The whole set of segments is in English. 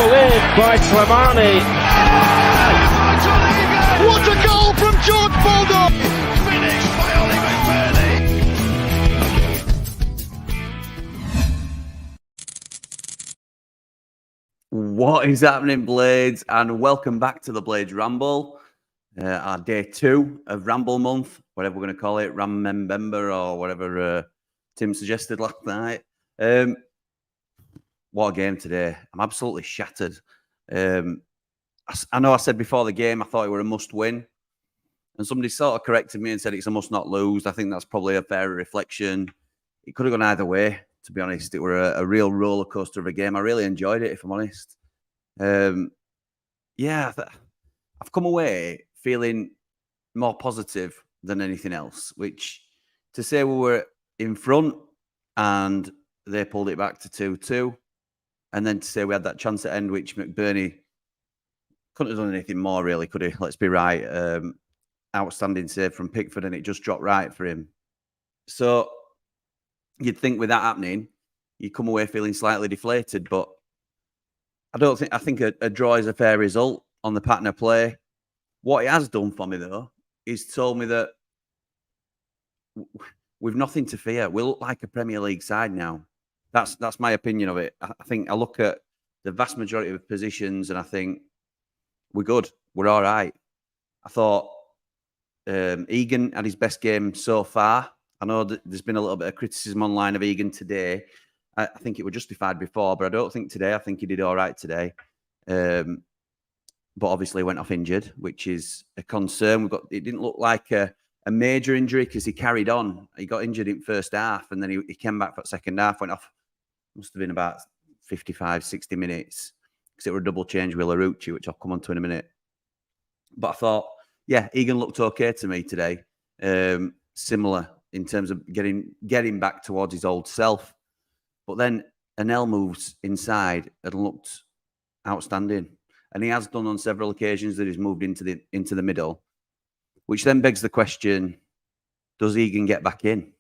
Ramble in by Slimani. What a goal from George Bulldog! Finished by Ollie McBurney. What is happening, Blades? And welcome back to the Blades Ramble, our day 2 of Ramble month, whatever we're going to call it, Ram-Member or whatever Tim suggested last night. What a game today. I'm absolutely shattered. I know I said before the game I thought it were a must-win, and somebody sort of corrected me and said it's a must-not-lose. I think that's probably a fair reflection. It could have gone either way, to be honest. It were a real roller coaster of a game. I really enjoyed it, if I'm honest. I've come away feeling more positive than anything else, which to say we were in front and they pulled it back to 2-2, and then to say we had that chance at end, which McBurney couldn't have done anything more, really, could he? Let's be right. Outstanding save from Pickford, and it just dropped right for him. So you'd think with that happening, you come away feeling slightly deflated, but I think a draw is a fair result on the pattern of play. What it has done for me, though, is told me that we've nothing to fear. We look like a Premier League side now. That's my opinion of it. I think I look at the vast majority of positions and I think we're good. We're all right. I thought Egan had his best game so far. I know that there's been a little bit of criticism online of Egan today. I think it was justified before, but I don't think today. I think he did all right today. But obviously went off injured, which is a concern. It didn't look like a major injury because he carried on. He got injured in first half and then he came back for the second half, went off. Must have been about 55, 60 minutes because it was a double change with Larouci, which I'll come on to in a minute. But I thought, yeah, Egan looked okay to me today. Similar in terms of getting back towards his old self. But then Anel moves inside and looked outstanding. And he has done on several occasions that he's moved into the middle, which then begs the question, does Egan get back in?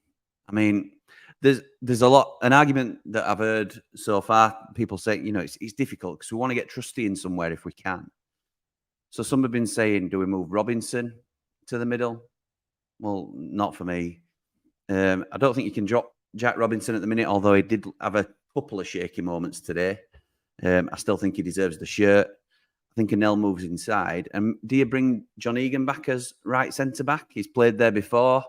I mean, there's an argument that I've heard so far, people say, it's difficult because we want to get Trusty in somewhere if we can. So some have been saying, do we move Robinson to the middle? Well, not for me. I don't think you can drop Jack Robinson at the minute, although he did have a couple of shaky moments today. I still think he deserves the shirt. I think Anel moves inside. And do you bring John Egan back as right centre-back? He's played there before.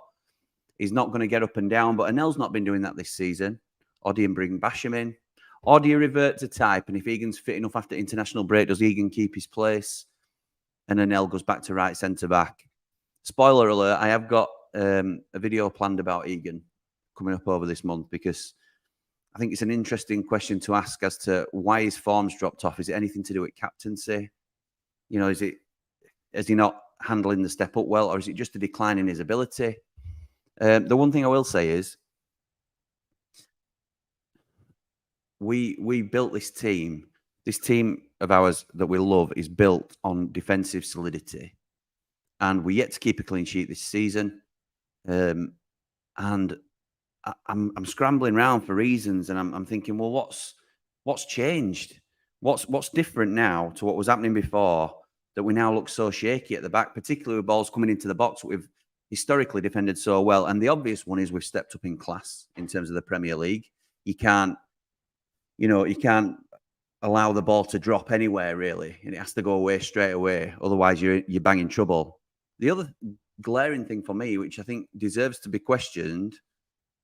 He's not going to get up and down, but Anel's not been doing that this season. Or do you bring Basham in? Or do you revert to type? And if Egan's fit enough after international break, does Egan keep his place? And Anel goes back to right centre-back. Spoiler alert, I have got a video planned about Egan coming up over this month because I think it's an interesting question to ask as to why his form's dropped off. Is it anything to do with captaincy? Is he not handling the step up well, or is it just a decline in his ability? The one thing I will say is we built this team. This team of ours that we love is built on defensive solidity. And we're yet to keep a clean sheet this season. And I'm scrambling around for reasons, and I'm thinking, well, what's changed? What's different now to what was happening before that we now look so shaky at the back, particularly with balls coming into the box. We've historically defended so well, and the obvious one is we've stepped up in class in terms of the Premier League. You can't allow the ball to drop anywhere really, and it has to go away straight away. Otherwise, you're banging trouble. The other glaring thing for me, which I think deserves to be questioned,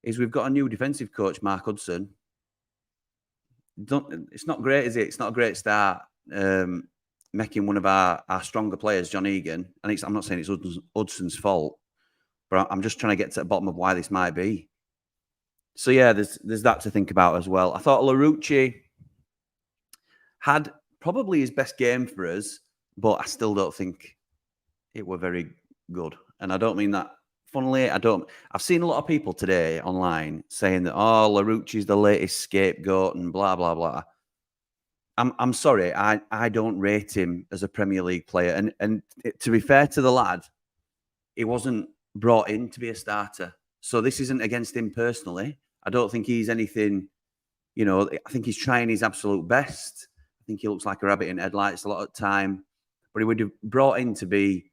is we've got a new defensive coach, Mark Hudson. It's not great, is it? It's not a great start. Making one of our stronger players, John Egan, and I'm not saying it's Hudson's fault, but I'm just trying to get to the bottom of why this might be. So yeah, there's that to think about as well. I thought Larouci had probably his best game for us, but I still don't think it were very good. And I don't mean that funnily. I've seen a lot of people today online saying that, Larouci's the latest scapegoat and blah, blah, blah. I'm sorry, I don't rate him as a Premier League player. And to be fair to the lad, he wasn't brought in to be a starter. So this isn't against him personally. I don't think he's anything, I think he's trying his absolute best. I think he looks like a rabbit in headlights a lot of the time. But he would have brought in to be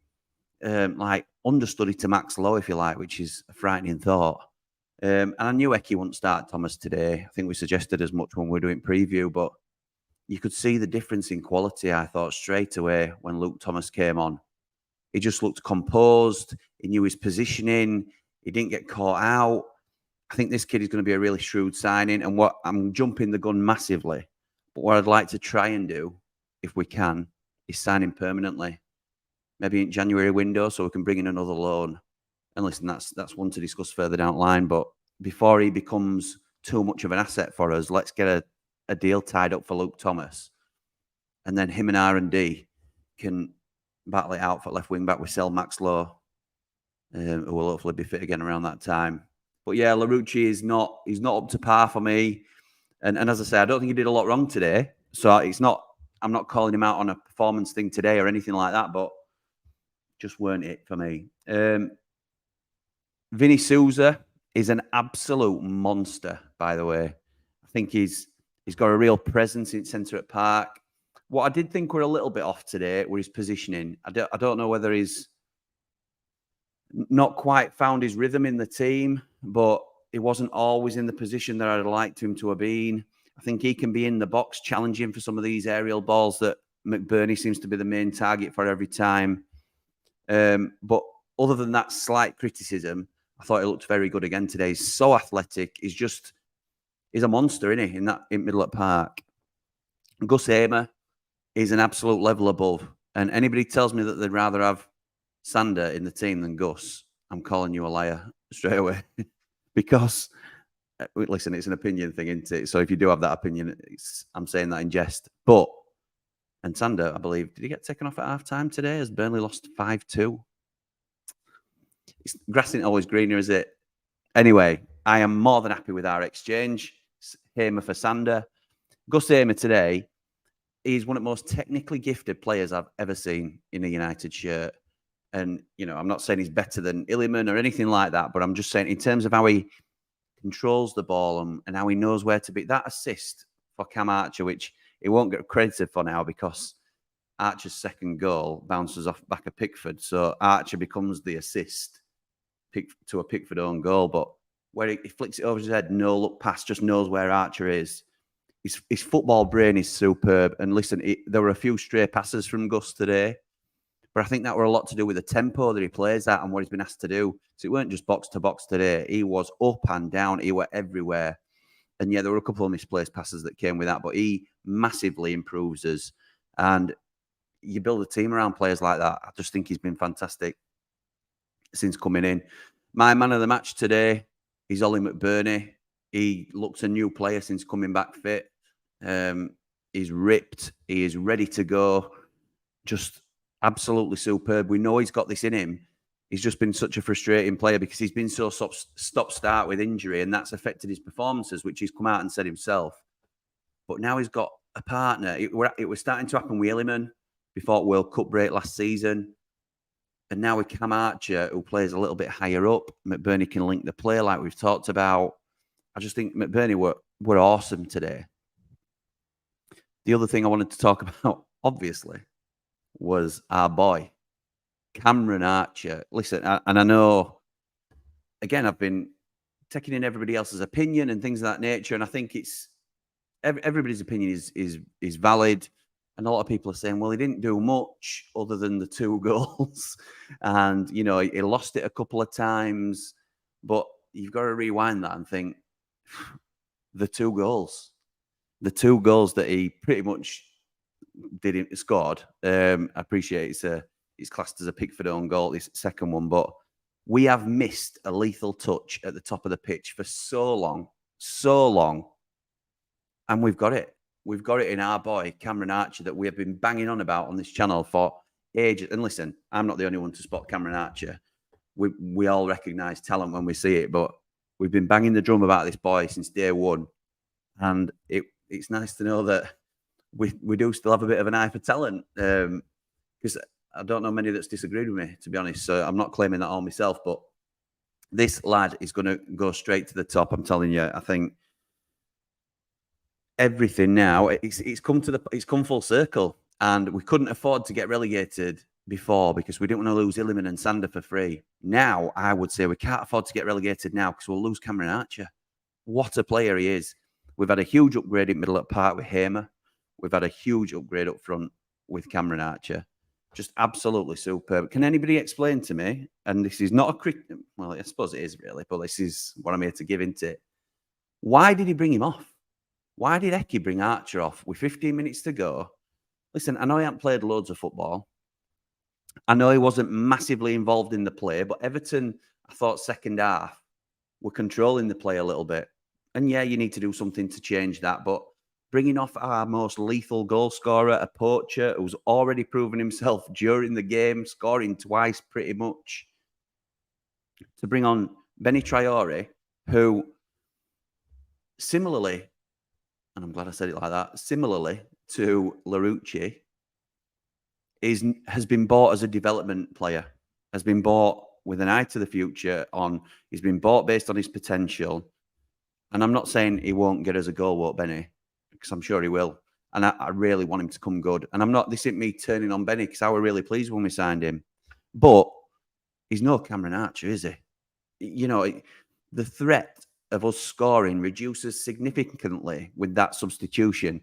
like understudy to Max Lowe, if you like, which is a frightening thought. And I knew Eki wouldn't start Thomas today. I think we suggested as much when we were doing preview, but you could see the difference in quality, I thought, straight away when Luke Thomas came on. He just looked composed. He knew his positioning. He didn't get caught out. I think this kid is going to be a really shrewd signing. And what I'm jumping the gun massively, but what I'd like to try and do, if we can, is sign him permanently. Maybe in January window, so we can bring in another loan. And listen, that's one to discuss further down the line. But before he becomes too much of an asset for us, let's get a deal tied up for Luke Thomas. And then him and R&D can battle it out for left wing back. We sell Max Lowe, who will hopefully be fit again around that time. But yeah, Larouci he's not up to par for me. And as I say, I don't think he did a lot wrong today. So I'm not calling him out on a performance thing today or anything like that, but just weren't it for me. Vinny Souza is an absolute monster, by the way. I think he's got a real presence in centre at Park. What I did think were a little bit off today were his positioning. I don't know whether he's not quite found his rhythm in the team, but he wasn't always in the position that I'd liked him to have been. I think he can be in the box challenging for some of these aerial balls that McBurney seems to be the main target for every time. But other than that slight criticism, I thought he looked very good again today. He's so athletic. He's a monster, isn't he, in middle at Park. Gus Hamer is an absolute level above. And anybody tells me that they'd rather have Sander in the team than Gus, I'm calling you a liar straight away. Because, listen, it's an opinion thing, isn't it? So if you do have that opinion, I'm saying that in jest. And Sander, I believe, did he get taken off at half-time today as Burnley lost 5-2? Grass isn't always greener, is it? Anyway, I am more than happy with our exchange. Hamer for Sander. Gus Hamer today, he's one of the most technically gifted players I've ever seen in a United shirt. And, I'm not saying he's better than Illiman or anything like that, but I'm just saying in terms of how he controls the ball and how he knows where to be. That assist for Cam Archer, which he won't get credited for now because Archer's second goal bounces off back of Pickford. So Archer becomes the assist to a Pickford own goal. But where he flicks it over his head, no look pass, just knows where Archer is. His football brain is superb. And listen, there were a few stray passes from Gus today, but I think that were a lot to do with the tempo that he plays at and what he's been asked to do. So it weren't just box to box today. He was up and down. He were everywhere. And yeah, there were a couple of misplaced passes that came with that, but he massively improves us. And you build a team around players like that. I just think he's been fantastic since coming in. My man of the match today is Ollie McBurney. He looks a new player since coming back fit. He's ripped. He is ready to go. Just absolutely superb. We know he's got this in him. He's just been such a frustrating player because he's been so stop-start with injury, and that's affected his performances, which he's come out and said himself. But now he's got a partner. It was starting to happen with Illiman before World Cup break last season. And now with Cam Archer, who plays a little bit higher up, McBurney can link the play like we've talked about. I just think McBurney were awesome today. The other thing I wanted to talk about, obviously, was our boy, Cameron Archer. Listen, and I know, again, I've been taking in everybody else's opinion and things of that nature, and I think it's everybody's opinion is valid. And a lot of people are saying, well, he didn't do much other than the 2 goals. And, he lost it a couple of times. But you've got to rewind that and think, the 2 goals that he pretty much scored. I appreciate it's classed as a Pickford own goal, this second one. But we have missed a lethal touch at the top of the pitch for so long. And we've got it. We've got it in our boy, Cameron Archer, that we have been banging on about on this channel for ages. And listen, I'm not the only one to spot Cameron Archer. We all recognise talent when we see it, but we've been banging the drum about this boy since day one. And it's nice to know that we do still have a bit of an eye for talent. Because I don't know many that's disagreed with me, to be honest. So I'm not claiming that all myself, but this lad is going to go straight to the top. I'm telling you, I think everything now. It's come full circle, and we couldn't afford to get relegated before because we didn't want to lose Illiman and Sander for free. Now I would say we can't afford to get relegated now because we'll lose Cameron Archer. What a player he is! We've had a huge upgrade in middle of park with Hamer. We've had a huge upgrade up front with Cameron Archer. Just absolutely superb. Can anybody explain to me? And this is not a critic. Well, I suppose it is really, but this is what I'm here to give into it. Why did he bring him off? Why did Eki bring Archer off with 15 minutes to go? Listen, I know he hadn't played loads of football. I know he wasn't massively involved in the play, but Everton, I thought second half, were controlling the play a little bit. And yeah, you need to do something to change that. But bringing off our most lethal goal scorer, a poacher who's already proven himself during the game, scoring twice pretty much, to bring on Benny Traore, who similarly, and I'm glad I said it like that, similarly to Larouci, has been bought as a development player, has been bought with an eye to the future. He's been bought based on his potential. And I'm not saying he won't get us a goal, won't Benny? Because I'm sure he will. And I really want him to come good. And this isn't me turning on Benny because I was really pleased when we signed him. But he's no Cameron Archer, is he? You know, the threat of us scoring reduces significantly with that substitution.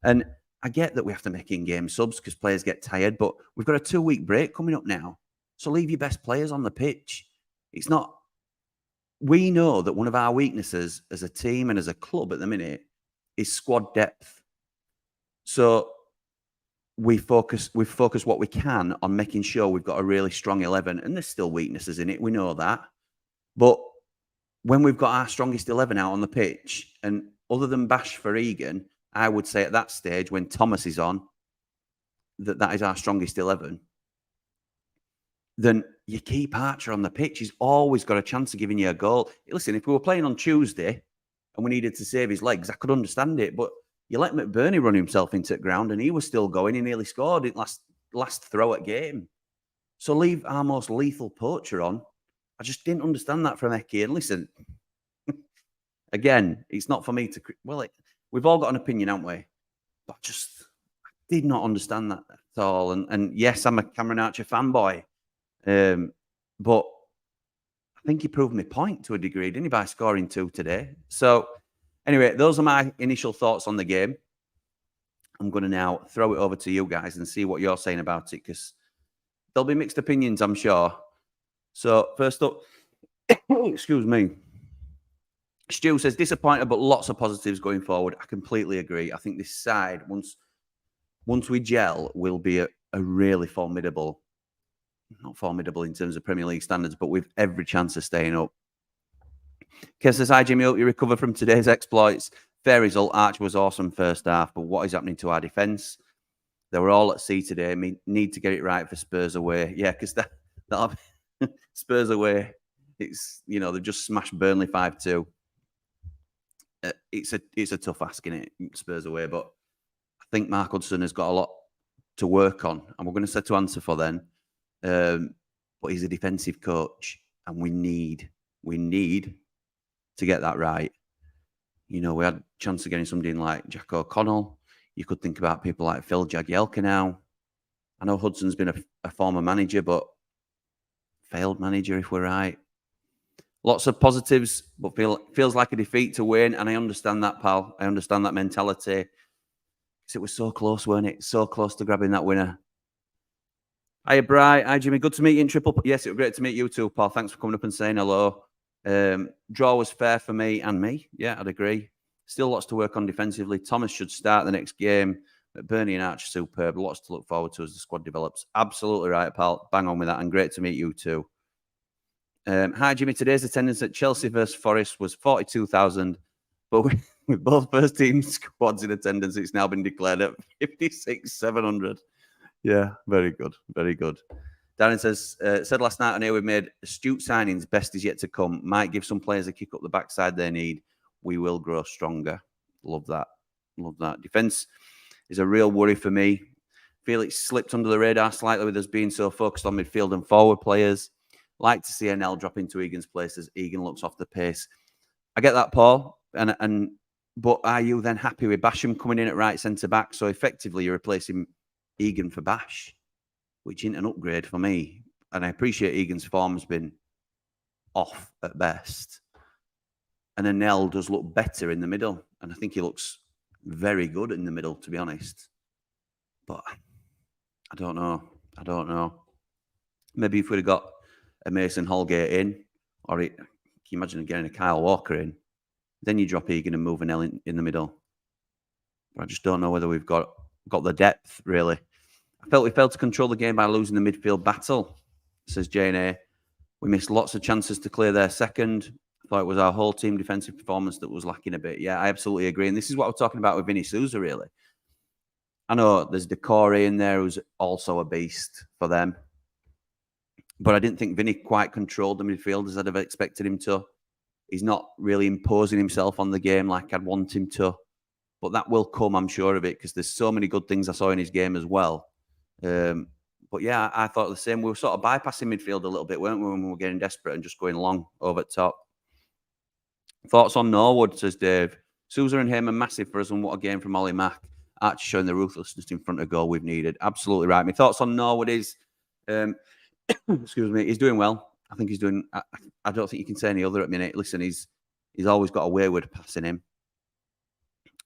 And I get that we have to make in-game subs because players get tired, but we've got a 2-week break coming up now. So leave your best players on the pitch. It's not... We know that one of our weaknesses as a team and as a club at the minute is squad depth. So we've focused what we can on making sure we've got a really strong 11, and there's still weaknesses in it. We know that. But when we've got our strongest 11 out on the pitch, and other than Bash for Egan, I would say at that stage when Thomas is on, that is our strongest 11, then you keep Archer on the pitch. He's always got a chance of giving you a goal. Listen, if we were playing on Tuesday and we needed to save his legs, I could understand it. But you let McBurney run himself into the ground and he was still going. He nearly scored it last throw at game. So leave our most lethal poacher on. I just didn't understand that from Eki. And listen, again, it's not for me to... Well, we've all got an opinion, haven't we? But I did not understand that at all. And yes, I'm a Cameron Archer fanboy. But I think he proved my point to a degree, didn't he, by scoring 2 today? So anyway, those are my initial thoughts on the game. I'm going to now throw it over to you guys and see what you're saying about it, because there'll be mixed opinions, I'm sure. So first up, excuse me. Stu says, disappointed, but lots of positives going forward. I completely agree. I think this side, once we gel, will be a really formidable, not formidable in terms of Premier League standards, but with every chance of staying up. Kes says, hi, Jimmy, hope you recover from today's exploits. Fair result. Archer was awesome first half, but what is happening to our defence? They were all at sea today. We need to get it right for Spurs away. Yeah, because that'll be Spurs away. It's, they've just smashed Burnley 5-2. It's a tough ask, innit, Spurs away, but I think Mark Hudson has got a lot to work on, and we're going to set to answer for then. But he's a defensive coach, and we need to get that right. We had a chance of getting somebody in like Jack O'Connell. You could think about people like Phil Jagielka now. I know Hudson's been a former manager, but failed manager, if we're right. Lots of positives, but feels like a defeat to win. And I understand that, pal. I understand that mentality. Because it was so close, weren't it? So close to grabbing that winner. Hiya, Bri. Hi, Jimmy. Good to meet you in Triple. Yes, it was great to meet you too, pal. Thanks for coming up and saying hello. Draw was fair for me and me. Yeah, I'd agree. Still lots to work on defensively. Thomas should start the next game. But Bernie and Archer superb. Lots to look forward to as the squad develops. Absolutely right, pal. Bang on with that. And great to meet you too. Hi, Jimmy. Today's attendance at Chelsea versus Forest was 42,000. But with both first team squads in attendance, it's now been declared at 56,700. Yeah, very good. Very good. Darren says, said last night on here we've made astute signings. Best is yet to come. Might give some players a kick up the backside they need. We will grow stronger. Love that. Love that. Defence is a real worry for me. Feel it's slipped under the radar slightly with us being so focused on midfield and forward players. Like to see NL drop into Egan's place as Egan looks off the pace. I get that, Paul. And But are you then happy with Basham coming in at right centre back? So effectively, you're replacing Egan for Bash, which isn't an upgrade for me. And I appreciate Egan's form's been off at best. And then Nell does look better in the middle. And I think he looks very good in the middle, to be honest. But I don't know. Maybe if we'd have got a Mason Holgate in, or can you imagine getting a Kyle Walker in? Then you drop Egan and move an L in the middle. But I just don't know whether we've got the depth, really. I felt we failed to control the game by losing the midfield battle, says Jane. We missed lots of chances to clear their second. I thought it was our whole team defensive performance that was lacking a bit. Yeah, I absolutely agree. And this is what we're talking about with Vinny Souza, really. I know there's Decore in there who's also a beast for them. But I didn't think Vinny quite controlled the midfield as I'd have expected him to. He's not really imposing himself on the game like I'd want him to. But that will come, I'm sure of it, because there's so many good things I saw in his game as well. But yeah, I thought the same. We were sort of bypassing midfield a little bit, weren't we, when we were getting desperate and just going long over the top. Thoughts on Norwood, says Dave. Souza and Heyman massive for us, and what a game from Ollie Mack. Archie showing the ruthlessness in front of goal we've needed. Absolutely right. My thoughts on Norwood is, excuse me, he's doing well. I think he's doing. I don't think you can say any other at minute. Listen, he's always got a wayward pass in him,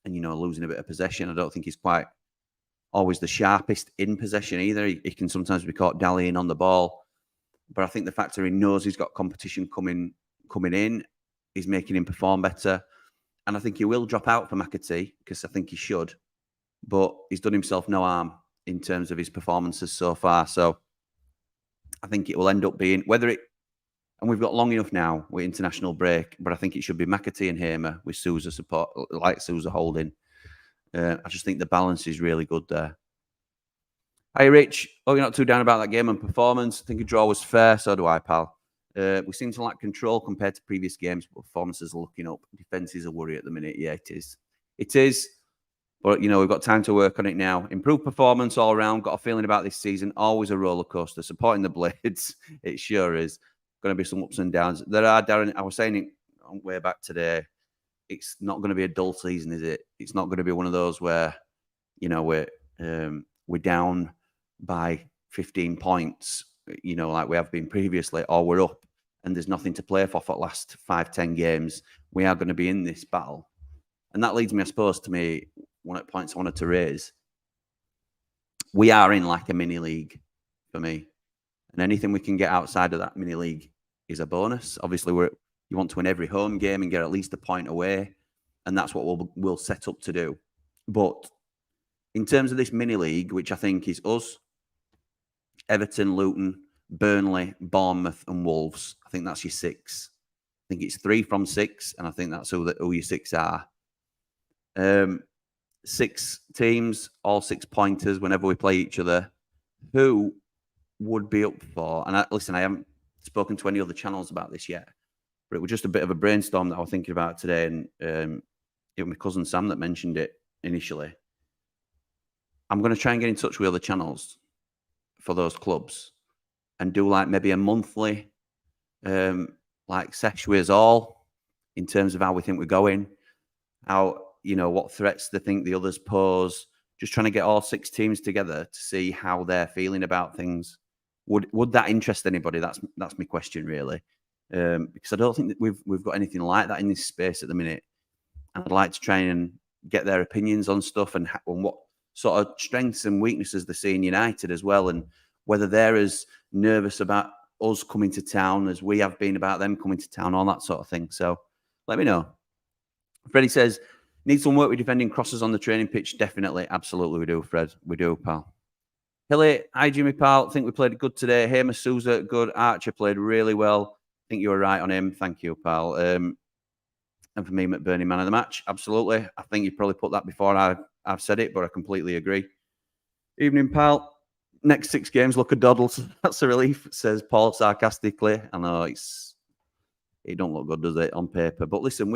and losing a bit of possession. I don't think he's quite always the sharpest in possession either. He can sometimes be caught dallying on the ball, but I think the fact that he knows he's got competition coming in is making him perform better. And I think he will drop out for McAtee because I think he should, but he's done himself no harm in terms of his performances so far. So I think it will end up being and we've got long enough now with international break, but I think it should be McAtee and Hamer with Souza support, like Souza holding. I just think the balance is really good there. Hey, Rich. Oh, you're not too down about that game and performance. I think a draw was fair. So do I, pal. We seem to lack control compared to previous games, but performances are looking up. Defence is a worry at the minute. Yeah, it is. It is. But, we've got time to work on it now. Improved performance all around. Got a feeling about this season. Always a roller coaster. Supporting the Blades. It sure is. Going to be some ups and downs. There are, Darren, I was saying it on way back today. It's not going to be a dull season, is it? It's not going to be one of those where, we're down by 15 points, like we have been previously, or we're up and there's nothing to play for the last 5-10 games. We are going to be in this battle. And that leads me, I suppose, to one of the points I wanted to raise. We are in like a mini league for me. And anything we can get outside of that mini league is a bonus. Obviously, you want to win every home game and get at least a point away. And that's what we'll set up to do. But in terms of this mini league, which I think is us, Everton, Luton, Burnley, Bournemouth and Wolves, I think that's your 6. I think it's 3 from 6, and I think that's who your 6 are. 6 teams, all 6 pointers whenever we play each other. Who would be up for, and I haven't spoken to any other channels about this yet, but it was just a bit of a brainstorm that I was thinking about today, and it was my cousin Sam that mentioned it initially. I'm going to try and get in touch with other channels for those clubs and do like maybe a monthly sesh with us all in terms of how we think we're going, how, what threats they think the others pose, just trying to get all 6 teams together to see how they're feeling about things. Would that interest anybody? That's my question, really, because I don't think that we've got anything like that in this space at the minute. And I'd like to try and get their opinions on stuff and what sort of strengths and weaknesses they see in United as well, and whether they're as nervous about us coming to town as we have been about them coming to town, all that sort of thing. So let me know. Freddie says, need some work with defending crosses on the training pitch. Definitely. Absolutely we do, Fred. We do, pal. Hilly, hi, Jimmy, pal. Think we played good today. Hamer, Souza, good. Archer played really well. I think you were right on him. Thank you, pal. And for me, McBurney, man of the match. Absolutely. I think you probably put that before I've said it, but I completely agree. Evening, pal. Next 6 games look a doddle. That's a relief, says Paul sarcastically. I know it don't look good, does it, on paper? But listen,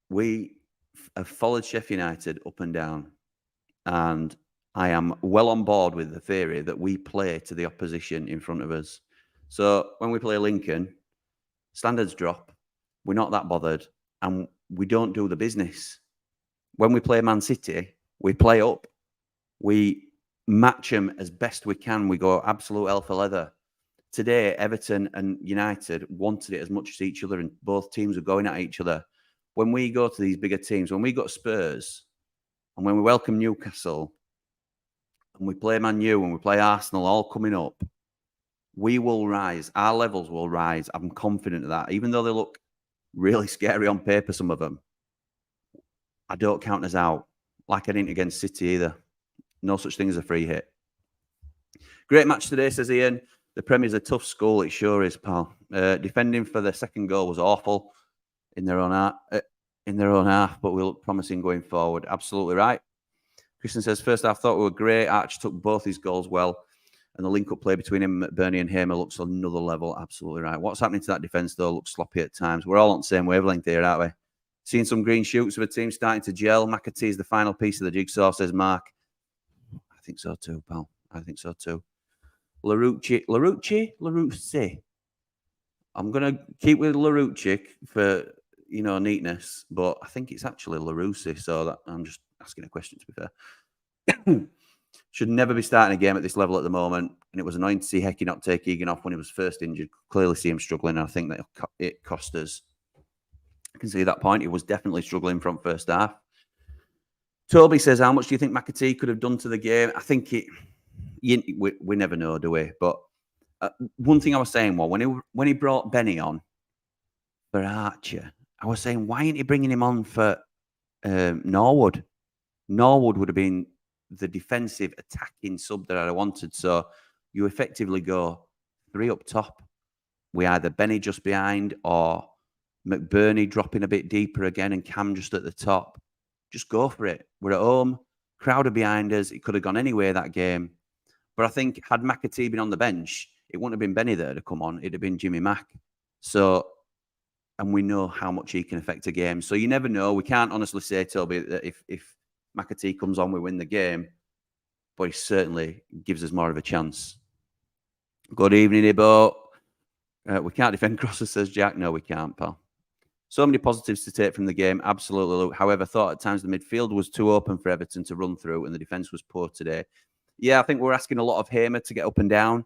we have followed Sheffield United up and down, and I am well on board with the theory that we play to the opposition in front of us. So when we play Lincoln, standards drop. We're not that bothered. and we don't do the business. When we play Man City, we play up. We match them as best we can. We go absolute hell for leather. Today, Everton and United wanted it as much as each other, and both teams were going at each other. When we go to these bigger teams, when we got Spurs, and when we welcome Newcastle, and we play Man U, and we play Arsenal, all coming up, we will rise. Our levels will rise. I'm confident of that. Even though they look really scary on paper, some of them, I don't count us out. Like I didn't against City either. No such thing as a free hit. Great match today, says Ian. The Premier's a tough school. It sure is, pal. Defending for the second goal was awful in their own half, but we look promising going forward. Absolutely right. Christian says, first half thought we were great. Arch took both his goals well, and the link-up play between him, McBurney and Hamer looks on another level. Absolutely right. What's happening to that defence, though, looks sloppy at times. We're all on the same wavelength here, aren't we? Seeing some green shoots of a team starting to gel. McAtee is the final piece of the jigsaw, says Mark. I think so too, pal. I think so too. Larucci. I'm going to keep with Larucci for, neatness, but I think it's actually Larucci, so that I'm just asking a question, to be fair. Should never be starting a game at this level at the moment, and it was annoying to see Hecky not take Egan off when he was first injured. Clearly see him struggling, and I think that it cost us. I can see that point. He was definitely struggling from first half. Toby says, how much do you think McAtee could have done to the game? I think we never know, do we? But one thing I was saying was when he brought Benny on for Archer, I was saying, why ain't he bringing him on for Norwood? Norwood would have been the defensive attacking sub that I wanted. So you effectively go 3 up top. We either Benny just behind or McBurney dropping a bit deeper again and Cam just at the top. Just go for it. We're at home. Crowd are behind us. It could have gone anywhere that game. But I think had McAtee been on the bench, it wouldn't have been Benny there to come on. It'd have been Jimmy Mack. So, and we know how much he can affect a game. So you never know. We can't honestly say, Toby, that if McAtee comes on, we win the game. But he certainly gives us more of a chance. Good evening, Ibo. We can't defend crosses, says Jack. No, we can't, pal. So many positives to take from the game. Absolutely, Luke. However, I thought at times the midfield was too open for Everton to run through and the defence was poor today. Yeah, I think we're asking a lot of Hamer to get up and down.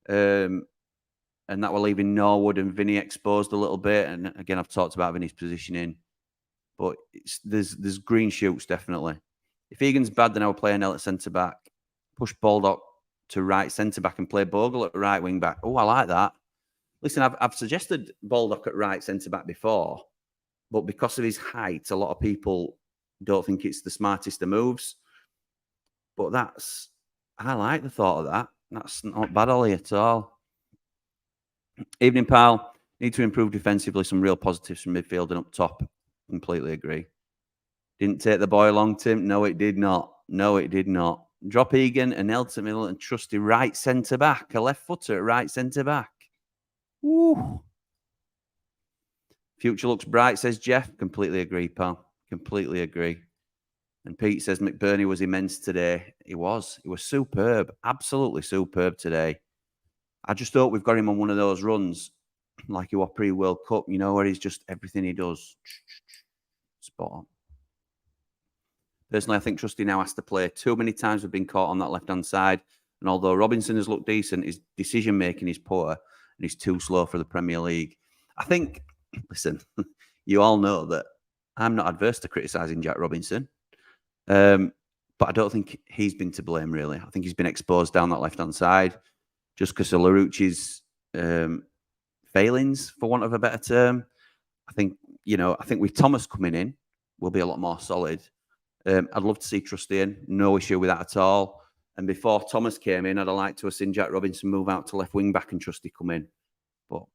And that we're leaving Norwood and Vinny exposed a little bit. And again, I've talked about Vinny's positioning. But there's green shoots, definitely. If Egan's bad, then I would play Anel at centre-back. Push Baldock to right centre-back and play Bogle at right wing-back. Oh, I like that. Listen, I've suggested Baldock at right centre-back before, but because of his height, a lot of people don't think it's the smartest of moves. But I like the thought of that. That's not bad, Ollie, at all. Evening, pal. Need to improve defensively. Some real positives from midfield and up top. Completely agree. Didn't take the boy along, Tim. No, it did not. No, it did not. Drop Egan and Elton middle and trusty right centre-back. A left footer at right centre-back. Woo. Future looks bright, says Jeff. Completely agree, pal. Completely agree. And Pete says McBurney was immense today. He was superb. Absolutely superb today. I just hope we've got him on one of those runs like he was pre-World Cup, where he's just everything he does. Spot on. Personally, I think Trusty now has to play. Too many times we've been caught on that left-hand side. And although Robinson has looked decent, his decision-making is poor and he's too slow for the Premier League. I think, listen, you all know that I'm not adverse to criticising Jack Robinson. But I don't think he's been to blame, really. I think he's been exposed down that left-hand side just because of Larucci's failings, for want of a better term. I think with Thomas coming in, we'll be a lot more solid. I'd love to see Trusty in. No issue with that at all. And before Thomas came in, I'd have liked to have seen Jack Robinson move out to left wing back and Trusty come in. But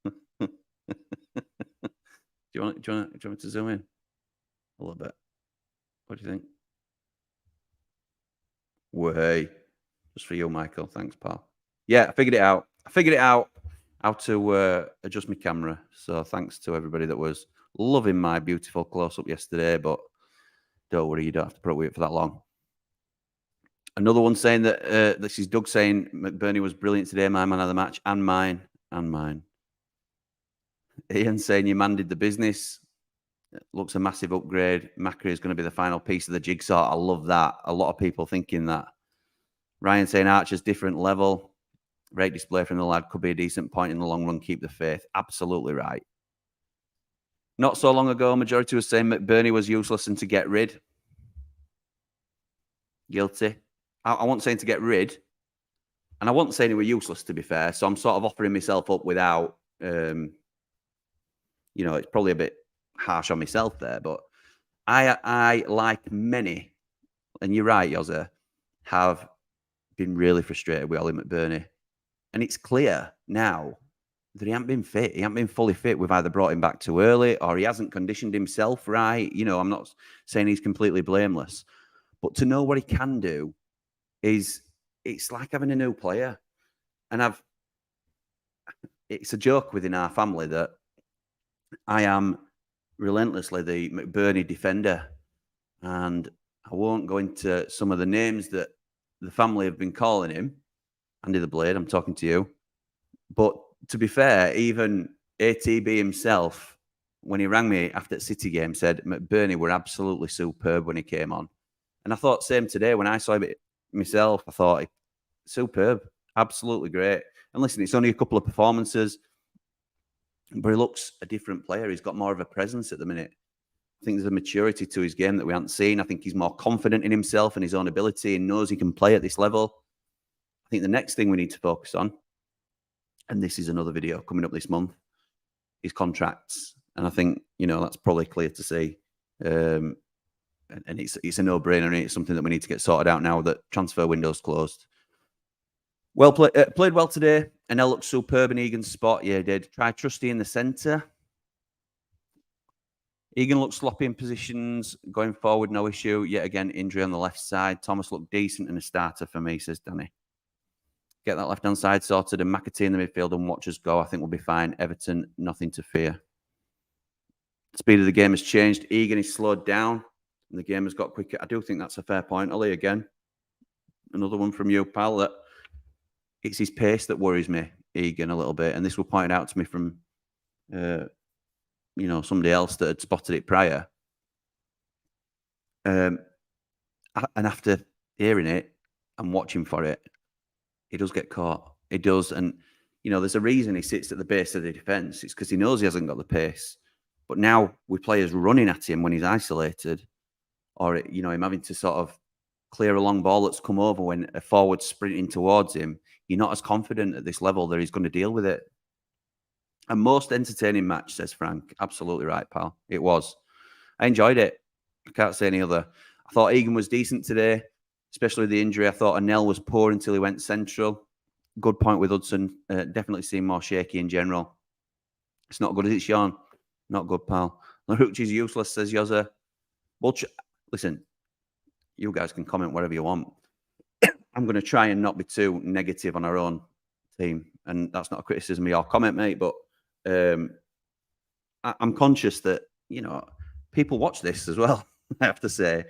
do you want me to zoom in a little bit? What do you think? Way. Just for you, Michael. Thanks, pal. Yeah, I figured it out. How to adjust my camera. So thanks to everybody that was loving my beautiful close-up yesterday, but don't worry, you don't have to put it for that long. Another one saying that this is Doug saying McBurney was brilliant today, my man of the match, and mine. Ian saying your man did the business. Looks a massive upgrade. Macri is going to be the final piece of the jigsaw. I love that. A lot of people thinking that. Ryan saying Archer's different level. Great display from the lad. Could be a decent point in the long run. Keep the faith. Absolutely right. Not so long ago, majority was saying McBurney was useless and to get rid. Guilty. I wasn't saying to get rid. And I wasn't saying he were useless, to be fair. So I'm sort of offering myself up without, it's probably a bit harsh on myself there. But I like many, and you're right, Yoza, have been really frustrated with Ollie McBurney. And it's clear now that he hasn't been fit. He hasn't been fully fit. We've either brought him back too early or he hasn't conditioned himself right. I'm not saying he's completely blameless. But to know what he can do it's like having a new player. And it's a joke within our family that I am relentlessly the McBurney defender. And I won't go into some of the names that the family have been calling him. Andy the Blade, I'm talking to you. But to be fair, even ATB himself, when he rang me after the City game, said McBurney were absolutely superb when he came on. And I thought same today when I saw him myself, I thought superb, absolutely great. And listen, it's only a couple of performances, but he looks a different player. He's got more of a presence at the minute. I think there's a maturity to his game that we haven't seen. I think he's more confident in himself and his own ability and knows he can play at this level. I think the next thing we need to focus on, and this is another video coming up this month, is contracts. And I think, that's probably clear to see. And it's a no-brainer, and it's something that we need to get sorted out now that transfer window's closed. Well played well today. And looked superb in Egan's spot. Yeah, he did. Try Trusty in the centre. Egan looked sloppy in positions. Going forward, no issue. Yet again, injury on the left side. Thomas looked decent and a starter for me, says Danny. Get that left-hand side sorted and McAtee in the midfield and watch us go. I think we'll be fine. Everton, nothing to fear. Speed of the game has changed. Egan is slowed down and the game has got quicker. I do think that's a fair point, Ollie, again. Another one from you, pal, that it's his pace that worries me, Egan, a little bit. And this was pointed out to me from, somebody else that had spotted it prior. And after hearing it and watching for it, he does get caught. He does. And, there's a reason he sits at the base of the defence. It's because he knows he hasn't got the pace. But now with players running at him when he's isolated, or, him having to sort of clear a long ball that's come over when a forward's sprinting towards him, you're not as confident at this level that he's going to deal with it. A most entertaining match, says Frank. Absolutely right, pal. It was. I enjoyed it. I can't say any other. I thought Egan was decent today, especially with the injury. I thought Anel was poor until he went central. Good point with Hudson. Definitely seemed more shaky in general. It's not good, is it, Sean? Not good, pal. Larucci's useless, says Yoza. Well, listen, you guys can comment whatever you want. I'm going to try and not be too negative on our own team. And that's not a criticism of your comment, mate. But I'm conscious that, people watch this as well, I have to say.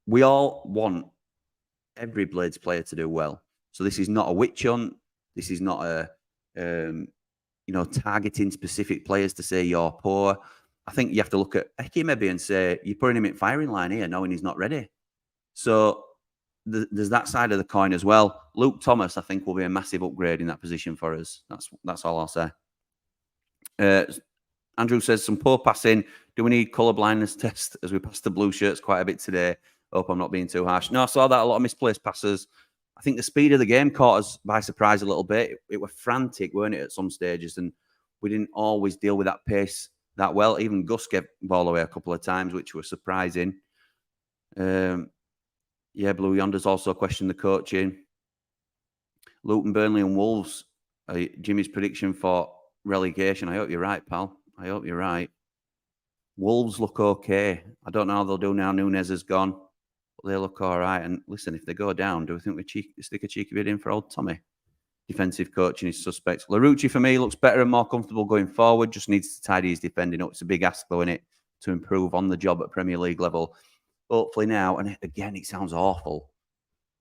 We all want every Blades player to do well. So this is not a witch hunt. This is not a, targeting specific players to say you're poor. I think you have to look at Eki maybe and say, you're putting him in firing line here, knowing he's not ready. So there's that side of the coin as well. Luke Thomas, I think, will be a massive upgrade in that position for us. That's all I'll say. Andrew says, some poor passing. Do we need colour blindness test as we pass the blue shirts quite a bit today? Hope I'm not being too harsh. No, I saw that. A lot of misplaced passes. I think the speed of the game caught us by surprise a little bit. It was frantic, weren't it, at some stages? And we didn't always deal with that pace that well. Even Gus gave the ball away a couple of times, which was surprising. Blue Yonder's also questioned the coaching. Luton, Burnley and Wolves. Jimmy's prediction for relegation. I hope you're right, pal. I hope you're right. Wolves look okay. I don't know how they'll do now. Nunes is gone. But they look all right. And listen, if they go down, do we think we stick a cheeky bid in for old Tommy? Defensive coaching is suspect. Larucci, for me, looks better and more comfortable going forward. Just needs to tidy his defending up. It's a big ask, though, innit, to improve on the job at Premier League level. Hopefully now, and again, it sounds awful,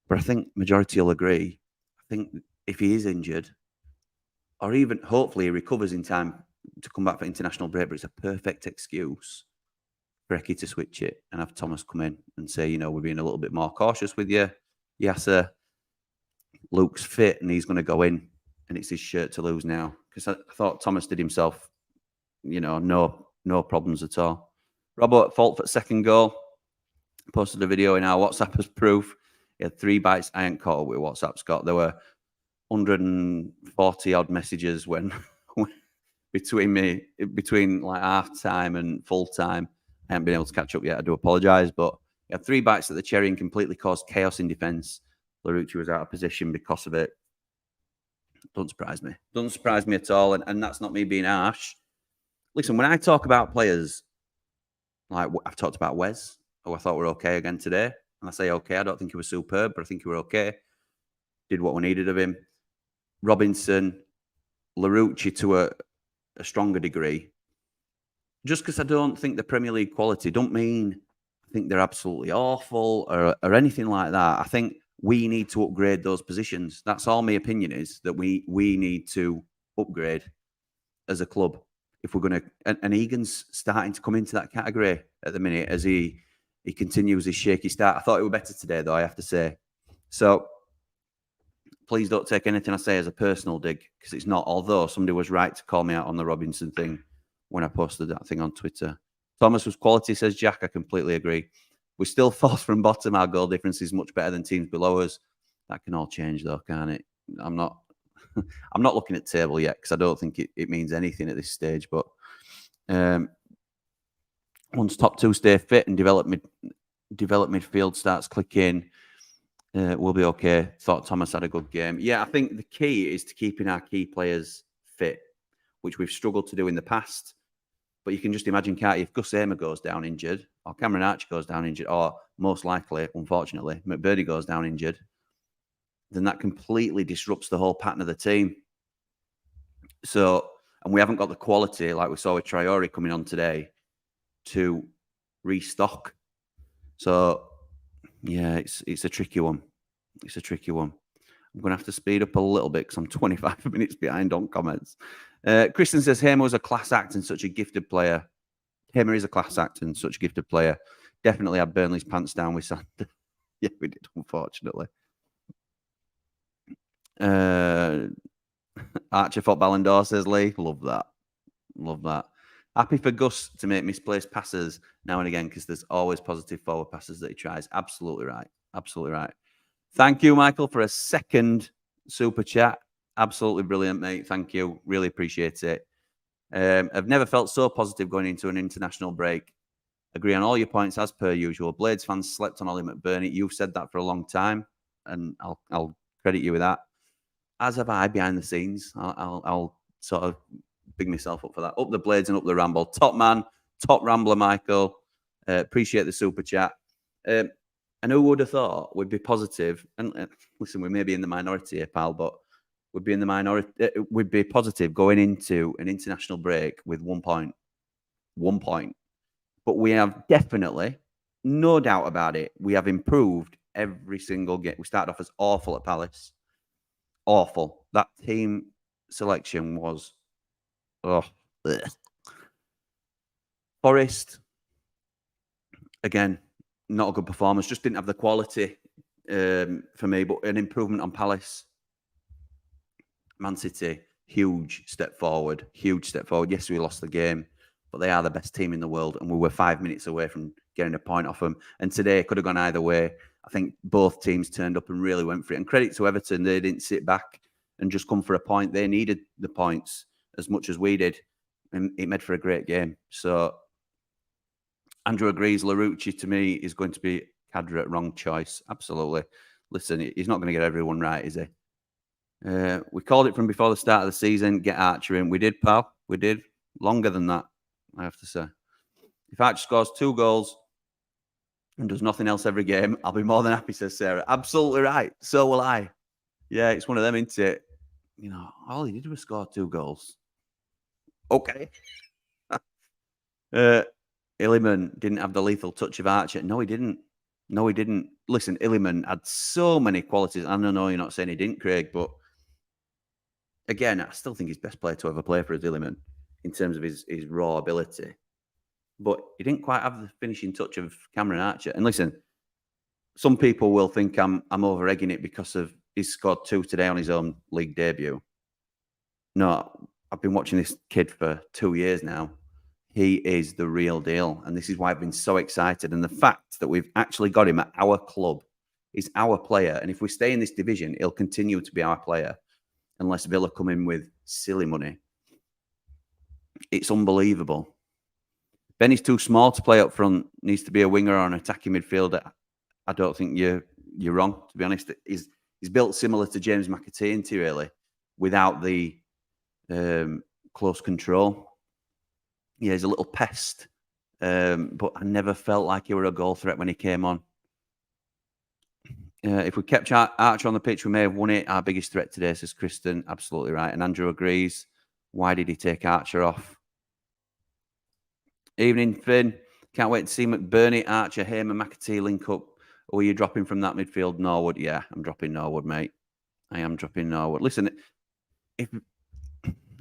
but I think majority will agree. I think if he is injured, or even hopefully he recovers in time to come back for international break, but it's a perfect excuse for Eki to switch it and have Thomas come in and say, we're being a little bit more cautious with you. Yasser, Luke's fit and he's going to go in, and it's his shirt to lose now. Because I thought Thomas did himself, no problems at all. Robert, fault for second goal. Posted a video in our WhatsApp as proof. He had 3 bites. I ain't caught up with WhatsApp, Scott. There were 140 odd messages when between like half time and full time. I haven't been able to catch up yet. I do apologise, but he had 3 bites at the cherry and completely caused chaos in defence. Larouci was out of position because of it. Don't surprise me. Doesn't surprise me at all. And that's not me being harsh. Listen, when I talk about players, like I've talked about Wes, who I thought were okay again today. And I say okay, I don't think he was superb, but I think he were okay. Did what we needed of him. Robinson, Larouci to a stronger degree. Just because I don't think the Premier League quality don't mean I think they're absolutely awful or anything like that. I think we need to upgrade those positions. That's all my opinion is, that we need to upgrade as a club. If we're going to, and Egan's starting to come into that category at the minute as he continues his shaky start. I thought it was better today, though, I have to say. So please don't take anything I say as a personal dig, because it's not. Although somebody was right to call me out on the Robinson thing when I posted that thing on Twitter. Thomas was quality, says Jack. I completely agree. We're still fourth from bottom. Our goal difference is much better than teams below us. That can all change, though, can't it? I'm not looking at table yet because I don't think it means anything at this stage. But once top 2 stay fit and develop midfield starts clicking, we'll be okay. Thought Thomas had a good game. Yeah, I think the key is to keeping our key players fit, which we've struggled to do in the past. But you can just imagine, can't you, if Gus Amer goes down injured, or Cameron Archer goes down injured, or most likely, unfortunately, McBurney goes down injured, then that completely disrupts the whole pattern of the team. So, and we haven't got the quality, like we saw with Traore coming on today, to restock. So, yeah, it's a tricky one. It's a tricky one. I'm going to have to speed up a little bit because I'm 25 minutes behind on comments. Kristen says, Hamer was a class act and such a gifted player. Hamer is a class act and such a gifted player. Definitely had Burnley's pants down with Sander. Yeah, we did, unfortunately. Archer thought Ballon d'Or, says Lee. Love that. Love that. Happy for Gus to make misplaced passes now and again because there's always positive forward passes that he tries. Absolutely right. Absolutely right. Thank you, Michael, for a second super chat. Absolutely brilliant, mate. Thank you. Really appreciate it. I've never felt so positive going into an international break. Agree on all your points as per usual. Blades fans slept on Ollie McBurney. You've said that for a long time, and I'll credit you with that. As have I behind the scenes. I'll sort of big myself up for that. Up the Blades and up the Ramble. Top man, top Rambler, Michael. Appreciate the super chat. And who would have thought we'd be positive? And listen, we may be in the minority here, pal, but we'd be in the minority. We'd be positive going into an international break with 1 point. 1 point. But we have definitely, no doubt about it, we have improved every single game. We started off as awful at Palace. Awful. That team selection was, Forest, again, not a good performance. Just didn't have the quality for me, but an improvement on Palace. Man City, huge step forward. Huge step forward. Yes, we lost the game, but they are the best team in the world, and we were 5 minutes away from getting a point off them. And today could have gone either way. I think both teams turned up and really went for it. And credit to Everton, they didn't sit back and just come for a point. They needed the points as much as we did, and it made for a great game. So Andrew agrees. Larouci, to me, is going to be cadre at wrong choice. Absolutely. Listen, he's not going to get everyone right, is he? We called it from before the start of the season. Get Archer in. We did, pal. We did. Longer than that, I have to say. If Archer scores 2 goals and does nothing else every game, I'll be more than happy, says Sarah. Absolutely right. So will I. Yeah, it's one of them, isn't it? You know, all he did was score 2 goals. Okay. Illiman didn't have the lethal touch of Archer. No, he didn't. No, he didn't. Listen, Illiman had so many qualities. I know you're not saying he didn't, Craig, but again, I still think he's best player to ever play for us, Illiman. in terms of his raw ability. But he didn't quite have the finishing touch of Cameron Archer. And listen, some people will think I'm over-egging it because of he's scored 2 today on his own league debut. No, I've been watching this kid for 2 years now. He is the real deal. And this is why I've been so excited. And the fact that we've actually got him at our club, he's our player. And if we stay in this division, he'll continue to be our player unless Villa come in with silly money. It's unbelievable. Benny's too small to play up front, needs to be a winger or an attacking midfielder. I don't think you're wrong, to be honest. He's built similar to James McAtee, really, without the close control. Yeah, he's a little pest, but I never felt like he were a goal threat when he came on. If we kept Archer on the pitch, we may have won it. Our biggest threat today, says Kristen. Absolutely right. And Andrew agrees. Why did he take Archer off? Evening, Finn. Can't wait to see McBurney, Archer, Hamer, McAtee link up. Or are you dropping from that midfield? Norwood? Yeah, I'm dropping Norwood, mate. I am dropping Norwood. Listen,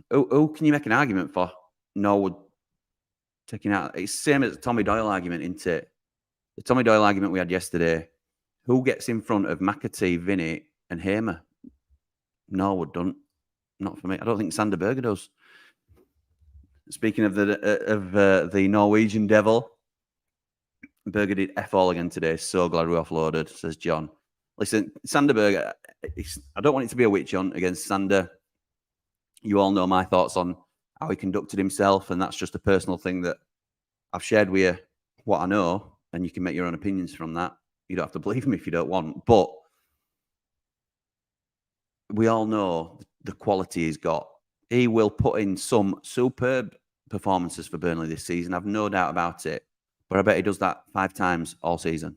who can you make an argument for Norwood taking out? It's the same as the Tommy Doyle argument, isn't it? The Tommy Doyle argument we had yesterday. Who gets in front of McAtee, Vinny, and Hamer? Norwood don't. Not for me. I don't think Sander Berger does. Speaking of the Norwegian devil, Berger did F all again today. So glad we offloaded, says John. Listen, Sander Berger, I don't want it to be a witch hunt against Sander. You all know my thoughts on how he conducted himself, and that's just a personal thing that I've shared with you what I know, and you can make your own opinions from that. You don't have to believe me if you don't want, but we all know the quality he's got. He will put in some superb performances for Burnley this season. I've no doubt about it. But I bet he does that 5 times all season.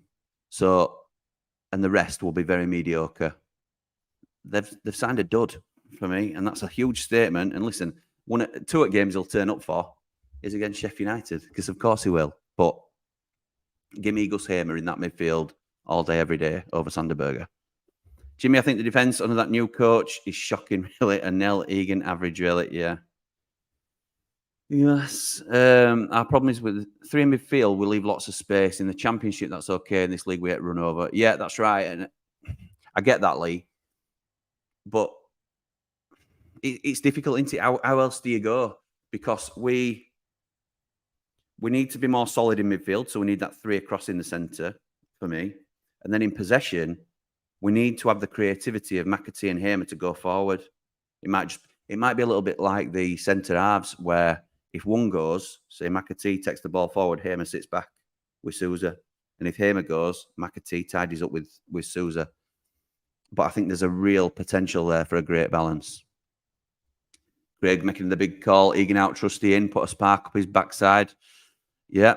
So, and the rest will be very mediocre. They've signed a dud for me, and that's a huge statement. And listen, 2 at games he'll turn up for is against Sheffield United, because of course he will. But give me Gus Hamer in that midfield all day, every day over Sander Berger. Jimmy, I think the defence under that new coach is shocking, really. And Nell Egan, average, really. Yeah. Yes. Our problem is with 3 in midfield, we leave lots of space. In the Championship, that's okay. In this league, we get run over. Yeah, that's right. And I get that, Lee. But it's difficult, isn't it? How else do you go? Because we need to be more solid in midfield. So we need that 3 across in the centre for me. And then in possession, we need to have the creativity of McAtee and Hamer to go forward. It might be a little bit like the centre halves, where if one goes, say McAtee takes the ball forward, Hamer sits back with Sousa. And if Hamer goes, McAtee tidies up with Sousa. But I think there's a real potential there for a great balance. Craig making the big call. Egan out, Trusty in, put a spark up his backside. Yeah.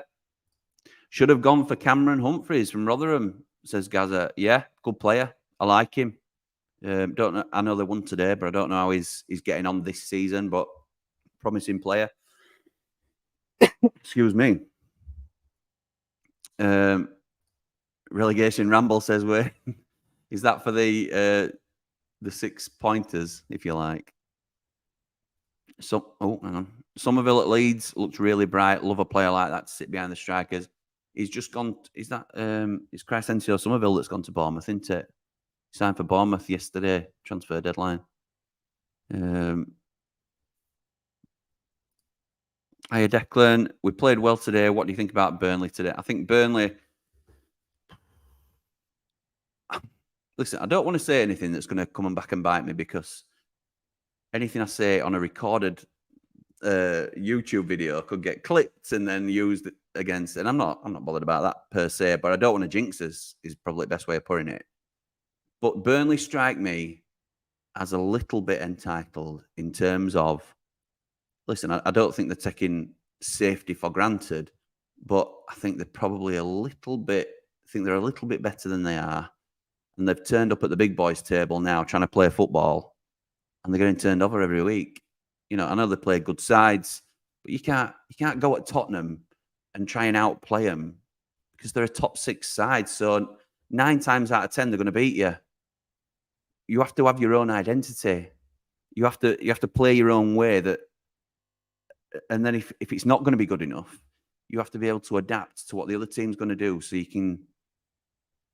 Should have gone for Cameron Humphreys from Rotherham, says Gaza. Yeah, good player. I like him. Don't know. I know they won today, but I don't know how he's getting on this season. But promising player. Excuse me. Relegation Ramble, says Wayne. Is that for the 6 pointers, if you like? So, hang on. Somerville at Leeds looks really bright. Love a player like that to sit behind the strikers. He's just gone. Is that it's Crescencio Somerville that's gone to Bournemouth, isn't it? He signed for Bournemouth yesterday, transfer deadline. Hiya, Declan. We played well today. What do you think about Burnley today? I think Burnley. Listen, I don't want to say anything that's going to come back and bite me, because anything I say on a recorded YouTube video could get clipped and then used against. And I'm not bothered about that per se, but I don't want to jinx us, is probably the best way of putting it. But Burnley strike me as a little bit entitled in terms of, listen, I don't think they're taking safety for granted, but I think they're probably a little bit better than they are. And they've turned up at the big boys table now trying to play football, and they're getting turned over every week. You know, I know they play good sides, but you can't go at Tottenham and try and outplay them, because they're a top 6 side. So 9 times out of 10, they're going to beat you. You have to have your own identity. You have to play your own way. That And then if it's not going to be good enough, you have to be able to adapt to what the other team's going to do, so you can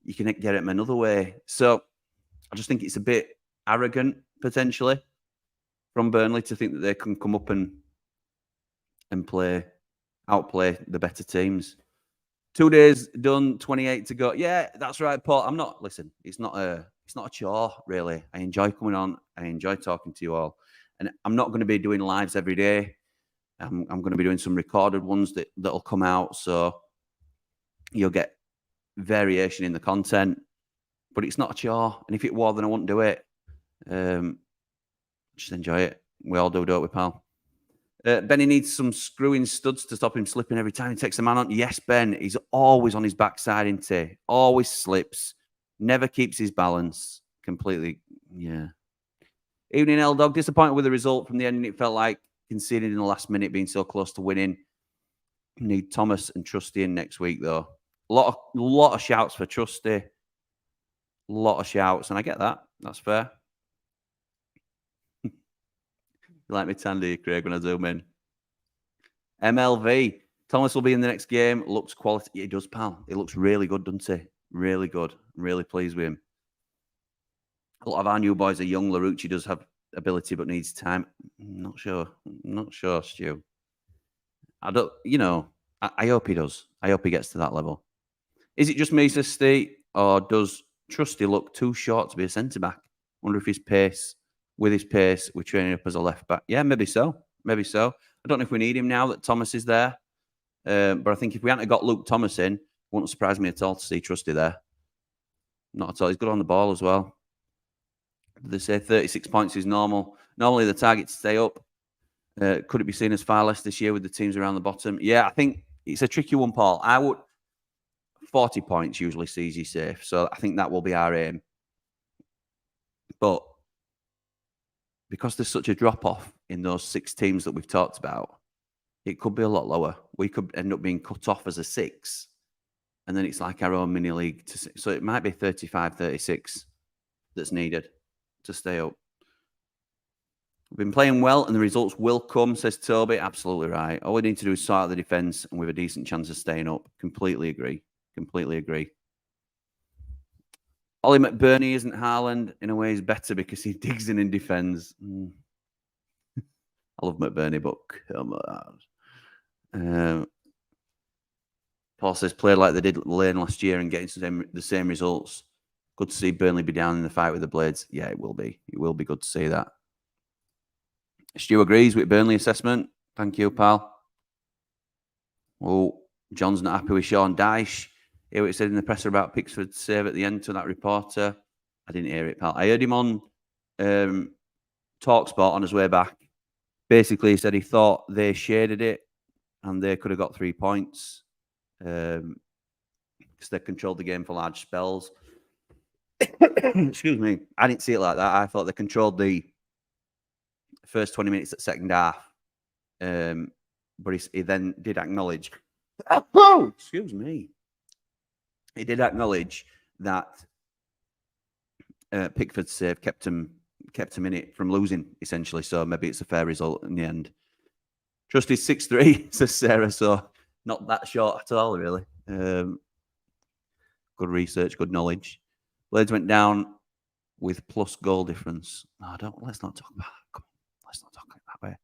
get it another way. So I just think it's a bit arrogant potentially from Burnley to think that they can come up and outplay the better teams. 2 days done, 28 to go. Yeah, that's right, Paul. Listen, it's not a chore, really. I enjoy coming on. I enjoy talking to you all. And I'm not going to be doing lives every day. I'm going to be doing some recorded ones that'll come out. So you'll get variation in the content. But it's not a chore. And if it were, then I wouldn't do it. Just enjoy it. We all do, don't we, pal? Benny needs some screwing studs to stop him slipping every time he takes a man on. Yes, Ben. He's always on his backside, isn't he? Always slips. Never keeps his balance. Completely, yeah. Evening, L-Dog. Disappointed with the result from the end. It felt like conceding in the last minute, being so close to winning. Need Thomas and Trusty in next week, though. A lot of shouts for Trusty. A lot of shouts, and I get that. That's fair. You like me Tandy, Craig, when I zoom in. MLV. Thomas will be in the next game. Looks quality. Yeah, he does, pal. He looks really good, doesn't he? Really good. I'm really pleased with him. A lot of our new boys are young. Larucci does have ability, but needs time. I'm not sure, Stu. I don't, I hope he does. I hope he gets to that level. Is it just me, says Steve, or does Trusty look too short to be a centre-back? Wonder if his pace, we're training up as a left-back. Yeah, maybe so. Maybe so. I don't know if we need him now that Thomas is there. But I think if we hadn't got Luke Thomas in, it wouldn't surprise me at all to see Trusty there. Not at all. He's good on the ball as well. They say 36 points is normal. Normally the target to stay up. Could it be seen as far less this year with the teams around the bottom? Yeah, I think it's a tricky one, Paul. 40 points usually sees you safe. So I think that will be our aim. But because there's such a drop-off in those 6 teams that we've talked about, it could be a lot lower. We could end up being cut off as a 6. And then it's like our own mini league. So it might be 35, 36 that's needed to stay up. We've been playing well and the results will come, says Toby. Absolutely right. All we need to do is sort out the defence and we have a decent chance of staying up. Completely agree. Ollie McBurney isn't Haaland. In a way, he's better because he digs in and defends. I love McBurney, but come on. Paul says, played like they did Lane last year and getting the same results. Good to see Burnley be down in the fight with the Blades. Yeah, it will be. It will be good to see that. Stu agrees with Burnley assessment. Thank you, pal. Oh, John's not happy with Sean Dyche. Hear what he said in the presser about Pickford's save at the end to that reporter. I didn't hear it, pal. I heard him on TalkSport on his way back. Basically, he said he thought they shaded it and they could have got 3 points because they controlled the game for large spells. Excuse me. I didn't see it like that. I thought they controlled the first 20 minutes at second half. But he then did acknowledge. Oh, excuse me. He did acknowledge that Pickford's save kept him in it from losing, essentially. So maybe it's a fair result in the end. Trust is 6'3", says Sarah. So not that short at all, really. Good research, good knowledge. Blades went down with plus goal difference. No, let's not talk about that. Come on, let's not talk that way.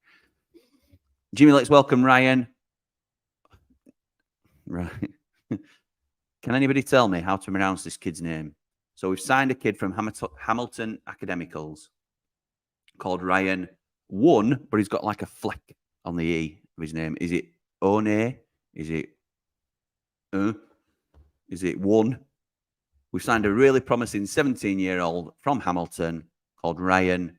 Jimmy, let's welcome Ryan. Right. Can anybody tell me how to pronounce this kid's name? So we've signed a kid from Hamilton Academicals called Ryan. One, but he's got like a fleck on the E of his name. Is it One? Is it One? We've signed a really promising 17-year-old from Hamilton called Ryan.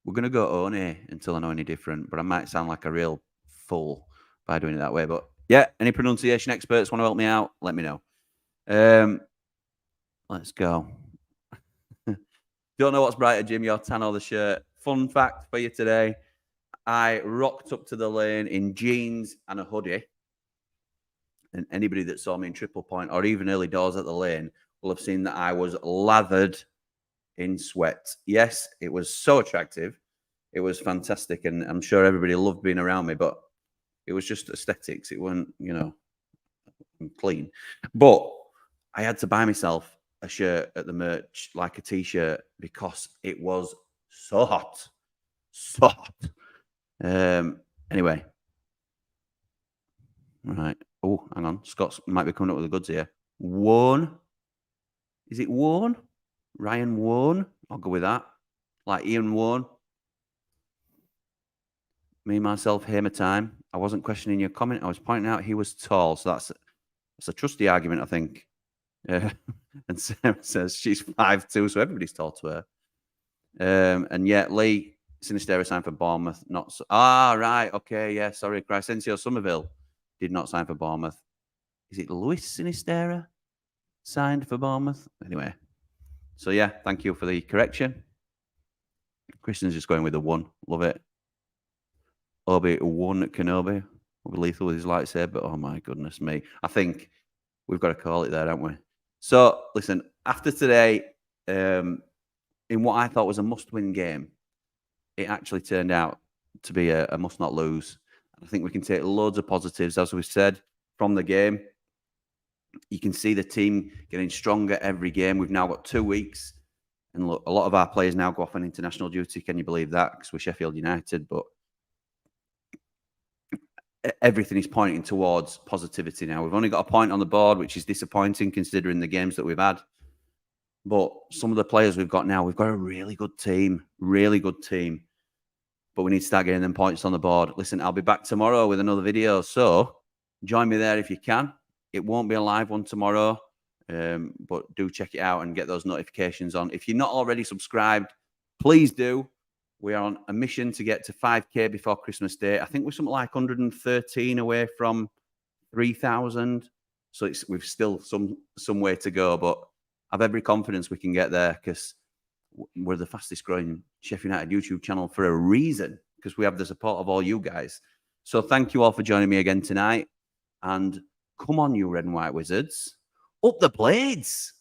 We're going to go One until I know any different, but I might sound like a real fool by doing it that way. But yeah, any pronunciation experts want to help me out? Let me know. Let's go. Don't know what's brighter, Jim, your tan or the shirt. Fun fact for you today. I rocked up to the lane in jeans and a hoodie. And anybody that saw me in Triple Point or even early doors at the lane will have seen that I was lathered in sweat. Yes, it was so attractive. It was fantastic. And I'm sure everybody loved being around me. But It was just aesthetics. It wasn't, clean. But I had to buy myself a shirt at the merch, like a t-shirt, because it was so hot. So hot. Anyway. Right. Oh, hang on. Scott's might be coming up with the goods here. Warren. Is it Warren? Ryan Warren? I'll go with that. Like Ian Warren. Me, myself, Hamer time. I wasn't questioning your comment. I was pointing out he was tall. So that's a trusty argument, I think. And Sarah says she's 5'2", so everybody's tall to her. And yet Lee, Sinistera signed for Bournemouth. Right. Okay. Yeah. Sorry. Crescencio Somerville did not sign for Bournemouth. Is it Luis Sinistera signed for Bournemouth? Anyway. So, yeah. Thank you for the correction. Christian's just going with a 1. Love it. Obi-Wan Kenobi. Will be lethal with his lightsaber. Oh, my goodness me. I think we've got to call it there, haven't we? So, listen, after today, in what I thought was a must-win game, it actually turned out to be a must-not-lose. I think we can take loads of positives, as we said, from the game. You can see the team getting stronger every game. We've now got 2 weeks. And look, a lot of our players now go off on international duty. Can you believe that? Because we're Sheffield United. But everything is pointing towards positivity now. We've only got a point on the board, which is disappointing considering the games that we've had. But some of the players we've got now, we've got a really good team. Really good team. But we need to start getting them points on the board. Listen, I'll be back tomorrow with another video. So join me there if you can. It won't be a live one tomorrow. But do check it out and get those notifications on. If you're not already subscribed, please do. We are on a mission to get to 5K before Christmas Day. I think we're something like 113 away from 3,000. So we've still some way to go. But I have every confidence we can get there because we're the fastest growing Sheffield United YouTube channel for a reason, because we have the support of all you guys. So thank you all for joining me again tonight. And come on, you red and white wizards. Up the blades.